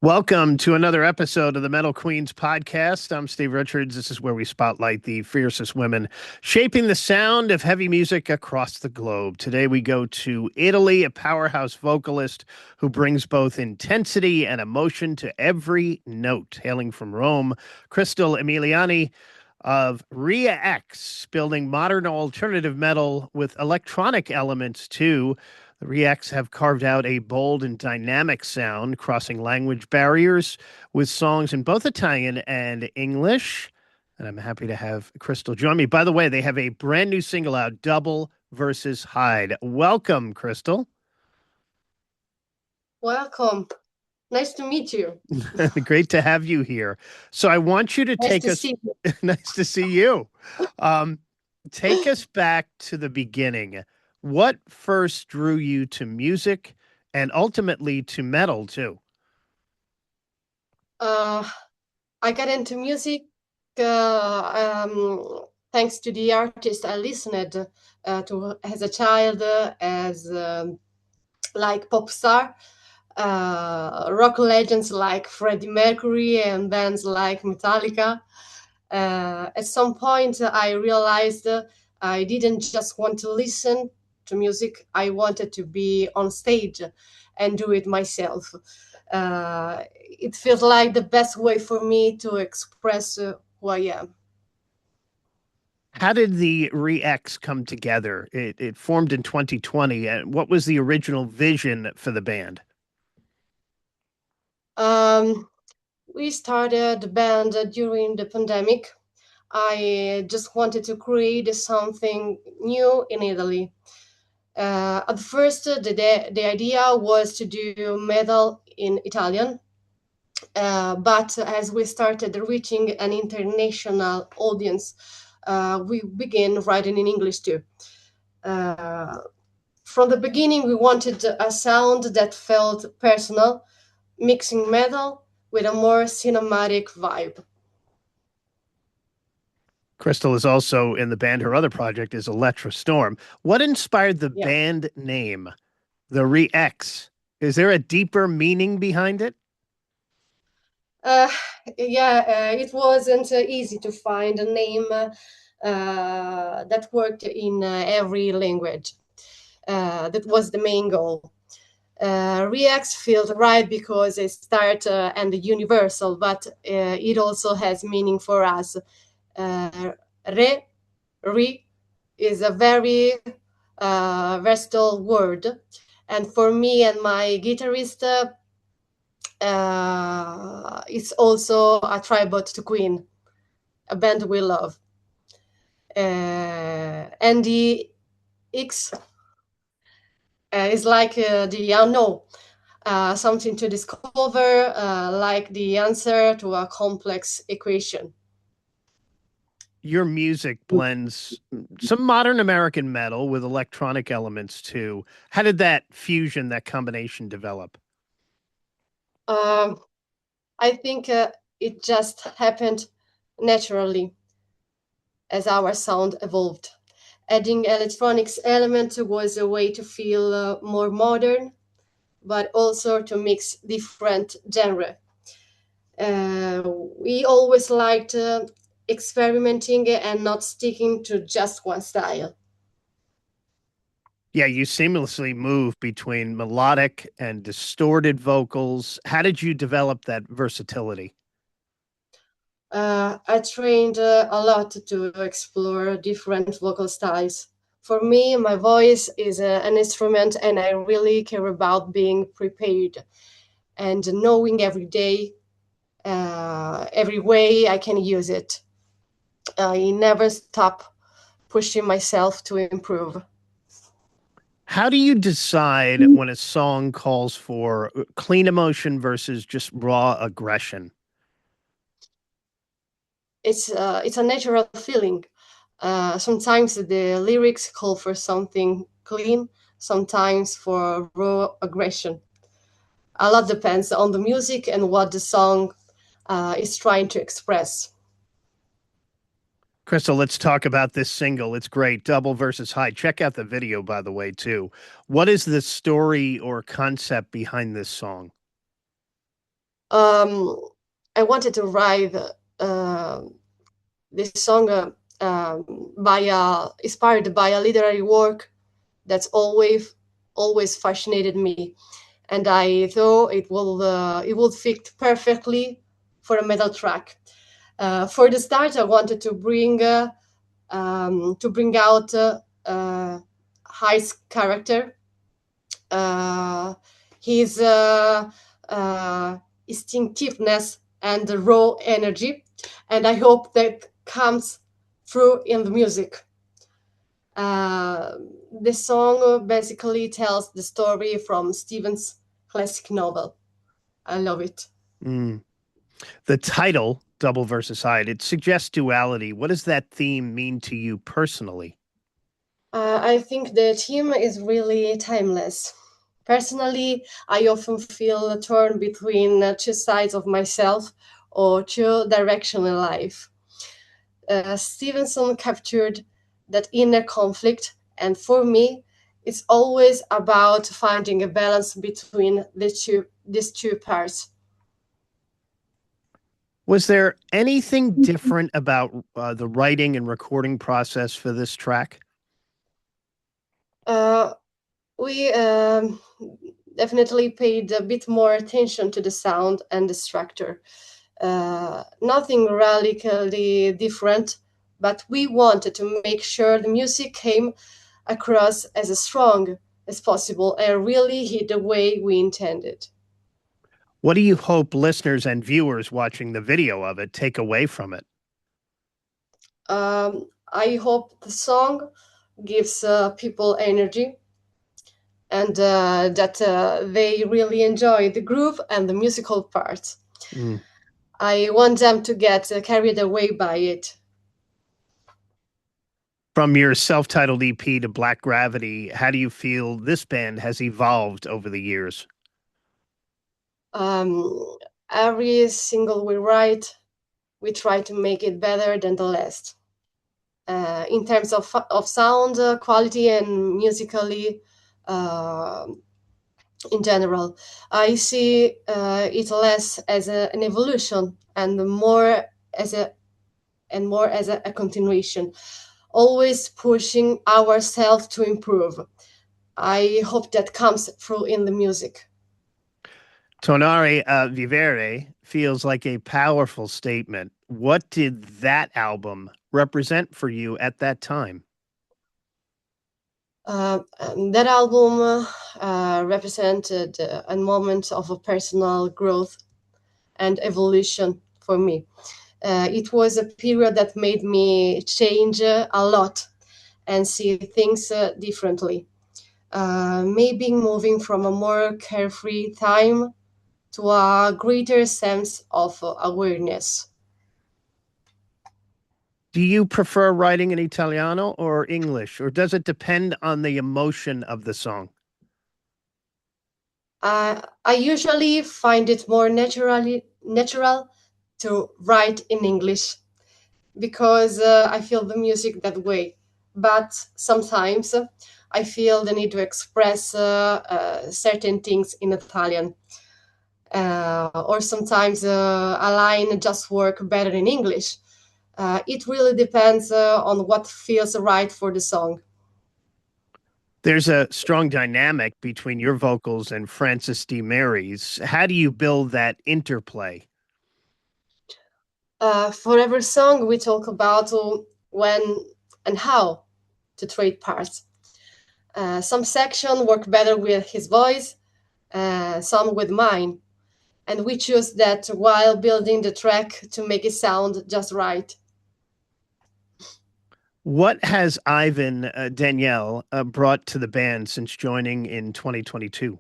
Welcome to another episode of the Metal Queens podcast. I'm Steve Richards. This is where we spotlight the fiercest women shaping the sound of heavy music across the globe. Today we go to Italy, a powerhouse vocalist who brings both intensity and emotion to every note. Hailing from Rome, Crystal Emiliani of Re-X, building modern alternative metal with electronic elements too. The Re-X have carved out a bold and dynamic sound, crossing language barriers with songs in both Italian and English. And I'm happy to have Crystal join me. By the way, they have a brand new single out, Double versus Hyde. Welcome, Crystal. Welcome. Nice to meet you. Great to have you here. So I want you to Nice take to us, see you. nice to see you. Um, Take us back to the beginning. What first drew you to music and ultimately to metal too? Uh, I got into music thanks to the artist I listened to as a child, as like pop star, rock legends like Freddie Mercury and bands like Metallica. At some point, I realized I didn't just want to listen to music, I wanted to be on stage and do it myself. It feels like the best way for me to express who I am. How did the Re-X come together? It formed in 2020. And what was the original vision for the band? Um, we started the band during the pandemic. I just wanted to create something new in Italy. At first, the idea was to do metal in Italian, but as we started reaching an international audience, we began writing in English too. Uh, from the beginning, we wanted a sound that felt personal, mixing metal with a more cinematic vibe. Crystal is also in the band. Her other project is Electra Storm. What inspired the Yeah. band name, the Re-X? Is there a deeper meaning behind it? Uh, yeah, it wasn't easy to find a name that worked in every language. That was the main goal. React feels right because it's start and universal, but it also has meaning for us. Uh, re, re is a very versatile word, and for me and my guitarist, it's also a tribute to Queen, a band we love. And the X is like the unknown, something to discover, like the answer to a complex equation. Your music blends some modern American metal with electronic elements too. How did that fusion, that combination develop? Um, I think it just happened naturally as our sound evolved. Adding electronics element was a way to feel more modern, but also to mix different genre. Uh, we always liked experimenting and not sticking to just one style. Yeah, you seamlessly move between melodic and distorted vocals. How did you develop that versatility? I trained a lot to explore different vocal styles. For me, my voice is an instrument, and I really care about being prepared and knowing every day, every way I can use it. I never stop pushing myself to improve. How do you decide when a song calls for clean emotion versus just raw aggression? It's a natural feeling. Sometimes the lyrics call for something clean, sometimes for raw aggression. A lot depends on the music and what the song is trying to express. Crystal, let's talk about this single. It's great. Double versus High. Check out the video, by the way, too. What is the story or concept behind this song? I wanted to write this song inspired by a literary work that's always fascinated me, and I thought it would fit perfectly for a metal track. For the start, I wanted to bring out Hyde's character, uh, his instinctiveness and raw energy, and I hope that comes through in the music. Uh, the song basically tells the story from Stephen's classic novel. I love it. Mm. The title, Double versus Hyde, it suggests duality. What does that theme mean to you personally? I think the theme is really timeless. Personally, I often feel torn between two sides of myself or two directions in life. Stevenson captured that inner conflict, and for me, it's always about finding a balance between these two parts. Was there anything different about the writing and recording process for this track? We definitely paid a bit more attention to the sound and the structure. Nothing radically different, but we wanted to make sure the music came across as strong as possible and really hit the way we intended. What do you hope listeners and viewers watching the video of it take away from it? I hope the song gives people energy and that they really enjoy the groove and the musical parts. Mm. I want them to get carried away by it. From your self-titled EP to Black Gravity, how do you feel this band has evolved over the years? Um, every single we write, we try to make it better than the last. In terms of sound quality and musically, uh, in general, I see it less as an evolution and more as a continuation, always pushing ourselves to improve. I hope that comes through in the music. Tonare Vivere feels like a powerful statement. What did that album represent for you at that time? That album represented a moment of a personal growth and evolution for me. It was a period that made me change a lot and see things differently. Maybe moving from a more carefree time to a greater sense of awareness. Do you prefer writing in Italiano or English, or does it depend on the emotion of the song? I usually find it more natural to write in English because I feel the music that way. But sometimes I feel the need to express certain things in Italian. Or sometimes a line just work better in English. It really depends on what feels right for the song. There's a strong dynamic between your vocals and Francis D. Mary's. How do you build that interplay? For every song, we talk about when and how to trade parts. Some section work better with his voice, some with mine, and we choose that while building the track to make it sound just right. What has Ivan Danielle brought to the band since joining in 2022?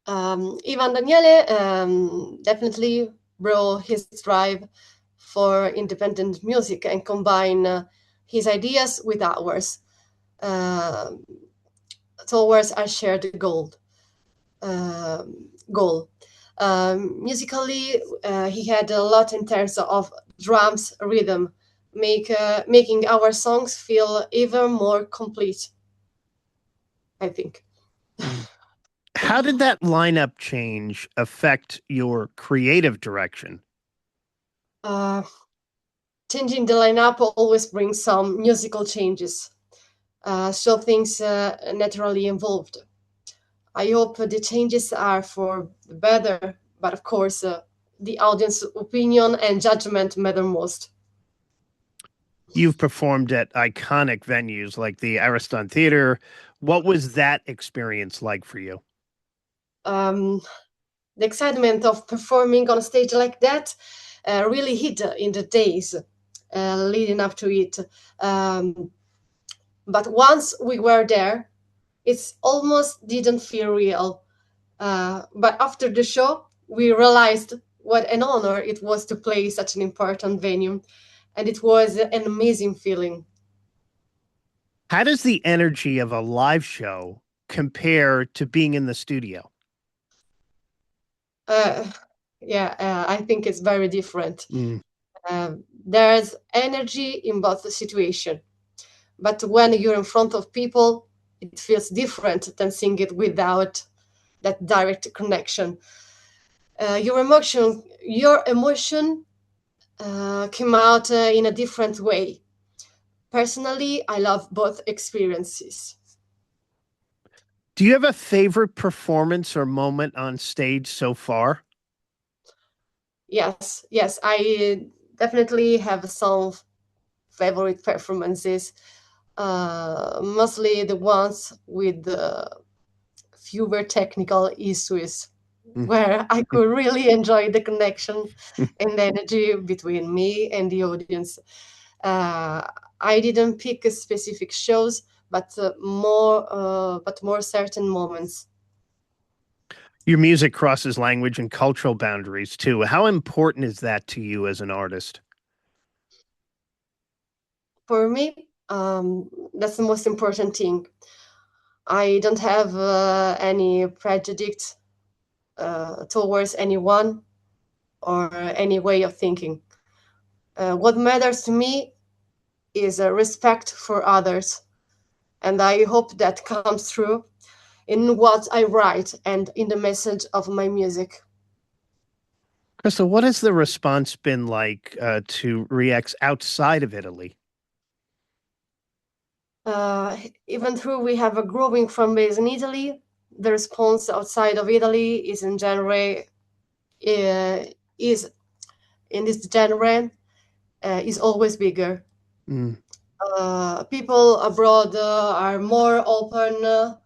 Ivan Daniele definitely brought his drive for independent music and combine his ideas with ours uh, towards a shared goal. Musically, he had a lot in terms of drums, rhythm, making our songs feel even more complete, I think. How did that lineup change affect your creative direction? Uh, Changing the lineup always brings some musical changes, so things naturally evolved. I hope the changes are for the better, but of course, the audience opinion and judgment matter most. You've performed at iconic venues like the Ariston Theatre. What was that experience like for you? Um, the excitement of performing on a stage like that really hit in the days leading up to it. Um, but once we were there, it almost didn't feel real. But after the show, we realized what an honor it was to play such an important venue, and it was an amazing feeling. How does the energy of a live show compare to being in the studio? Uh, yeah, I think it's very different. Mm. There's energy in both the situation, but when you're in front of people, it feels different than seeing it without that direct connection. Your emotion came out in a different way. Personally, I love both experiences. Do you have a favorite performance or moment on stage so far? Yes, yes, I definitely have some favorite performances, mostly the ones with fewer technical issues, Mm. where I could really enjoy the connection and the energy between me and the audience. Uh, I didn't pick a specific shows, but more certain moments. Your music crosses language and cultural boundaries too. How important is that to you as an artist? For me, that's the most important thing. I don't have any prejudice towards anyone or any way of thinking. What matters to me is a respect for others, and I hope that comes through in what I write and in the message of my music. Crystal, what has the response been like to Re-X outside of Italy? Uh, Even though we have a growing fan base in Italy, the response outside of Italy is in genre is in this genre is always bigger. Mm. People abroad are more open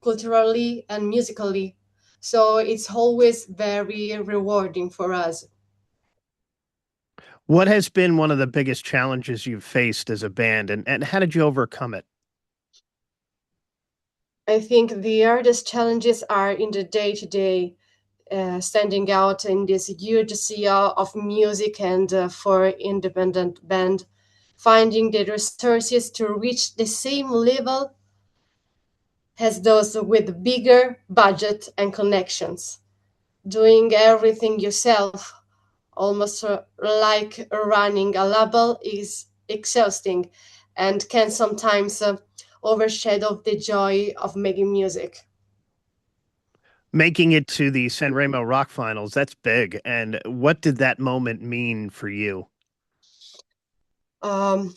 culturally and musically, so it's always very rewarding for us. What has been one of the biggest challenges you've faced as a band, and how did you overcome it? I think the hardest challenges are in the day to day, standing out in this huge sea of music and for independent band, finding the resources to reach the same level as those with bigger budget and connections. Doing everything yourself, almost like running a label, is exhausting and can sometimes overshadow the joy of making music. Making it to the Sanremo Rock Finals, that's big. And what did that moment mean for you? Um,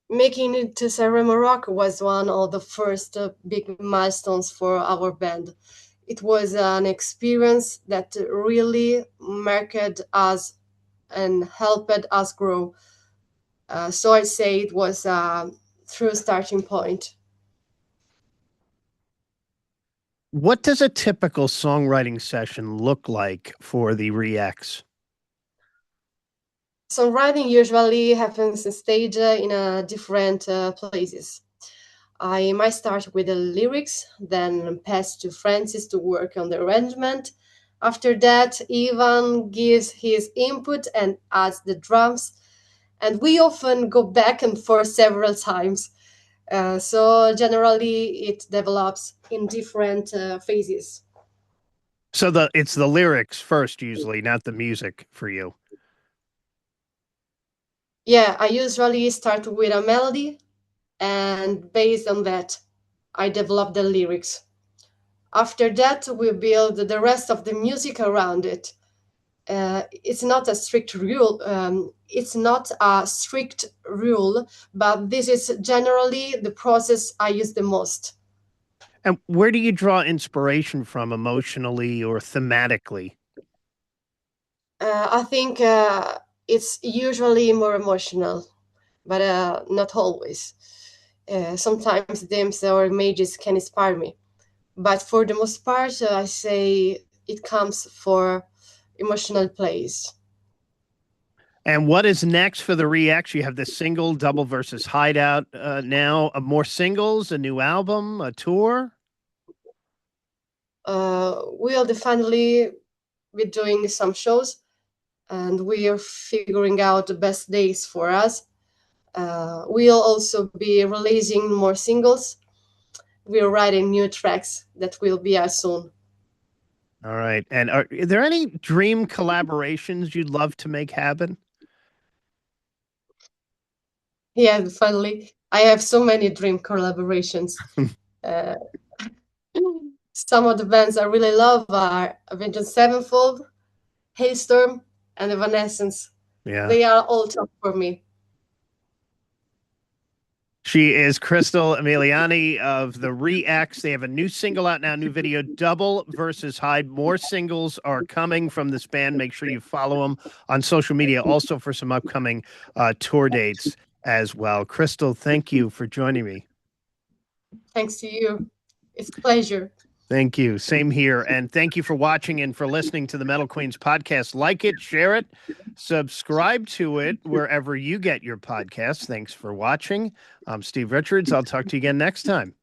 Making it to Sanremo Rock was one of the first big milestones for our band. It was an experience that really marked us and helped us grow. So I say it was a true starting point. What does a typical songwriting session look like for the Re-X? Songwriting usually happens on stage in different places. I might start with the lyrics, then pass to Francis to work on the arrangement. After that, Ivan gives his input and adds the drums, and we often go back and forth several times. So generally, it develops in different phases. So it's the lyrics first, usually, not the music for you. Yeah, I usually start with a melody, and based on that, I develop the lyrics. After that, we build the rest of the music around it. It's not a strict rule. It's not a strict rule, but this is generally the process I use the most. And where do you draw inspiration from emotionally or thematically? I think it's usually more emotional, but not always. Sometimes themes or images can inspire me, but for the most part, I say it comes for emotional plays. And what is next for the Re-X? You have this single, Double versus Hideout now. More singles, a new album, a tour? We'll definitely be doing some shows, and we are figuring out the best days for us. We'll also be releasing more singles. We're writing new tracks that will be out soon. All right. And are there any dream collaborations you'd love to make happen? Yeah, finally, I have so many dream collaborations. Uh, some of the bands I really love are Avenged Sevenfold, Hailstorm, and Evanescence. Yeah. They are all top for me. She is Crystal Emiliani of The Re-X. They have a new single out now, new video, Double versus Hyde. More singles are coming from this band. Make sure you follow them on social media also for some upcoming tour dates as well. Crystal, thank you for joining me. Thanks to you. It's a pleasure. Thank you. Same here. And thank you for watching and for listening to the Metal Queens podcast. Like it, share it, subscribe to it wherever you get your podcasts. Thanks for watching. I'm Steve Richards. I'll talk to you again next time.